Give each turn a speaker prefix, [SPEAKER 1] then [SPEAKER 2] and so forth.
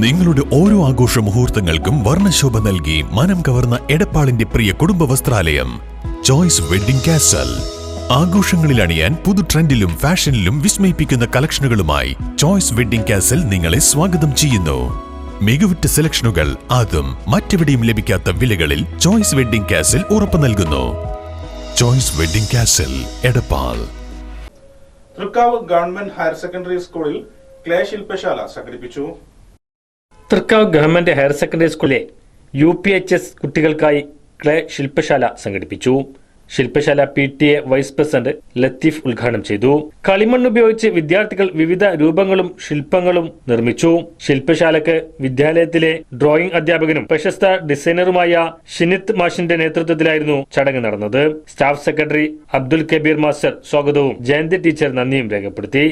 [SPEAKER 1] നിങ്ങളുടെ ഓരോ ആഘോഷ മുഹൂർത്തങ്ങൾക്കും വർണ്ണശോഭ നൽകി മനം കവർന്ന എടപ്പാളിന്റെ പ്രിയ കുടുംബ വസ്ത്രാലയം ചോയ്സ് വെഡ്ഡിംഗ് കാസൽ. ആഘോഷങ്ങളിൽ അണിയാൻ പുതു ട്രെൻഡിലും ഫാഷനിലും വിസ്മയിപ്പിക്കുന്ന കളക്ഷനുകളുമായി ചോയ്സ് വെഡ്ഡിംഗ് കാസൽ നിങ്ങളെ സ്വാഗതം ചെയ്യുന്നു. മികവുറ്റ സെലക്ഷനുകൾ അതും മറ്റെവിടെയും ലഭിക്കാത്ത വിലകളിൽ ചോയ്സ് വെഡ്ഡിംഗ് കാസൽ ഉറപ്പു നൽകുന്നു. Choice wedding castle, Edappal.
[SPEAKER 2] Thrikkavu government higher secondary സ്കൂളിൽ ക്ലേ ശില്പശാല സംഘടിപ്പിച്ചു.
[SPEAKER 3] തൃക്കാവ് ഗവൺമെന്റ് ഹയർ സെക്കൻഡറി സ്കൂളിലെ UPHS കുട്ടികൾക്കായി ക്ലേ ശില്പശാല സംഘടിപ്പിച്ചു. ശില്പശാല PTA വൈസ് പ്രസിഡന്റ് ലത്തീഫ് ഉദ്ഘാടനം ചെയ്തു. കളിമണ്ണ് ഉപയോഗിച്ച് വിദ്യാർത്ഥികൾ വിവിധ രൂപങ്ങളും ശില്പങ്ങളും നിർമ്മിച്ചു. ശില്പശാലക്ക് വിദ്യാലയത്തിലെ ഡ്രോയിംഗ് അധ്യാപകനും പ്രശസ്ത ഡിസൈനറുമായ ഷിനിത് മാഷിന്റെ നേതൃത്വത്തിലായിരുന്നു ചടങ്ങ് നടന്നത്. Staff secretary Abdul Kabir master സ്വാഗതവും ജയന്തി ടീച്ചർ നന്ദിയും രേഖപ്പെടുത്തി.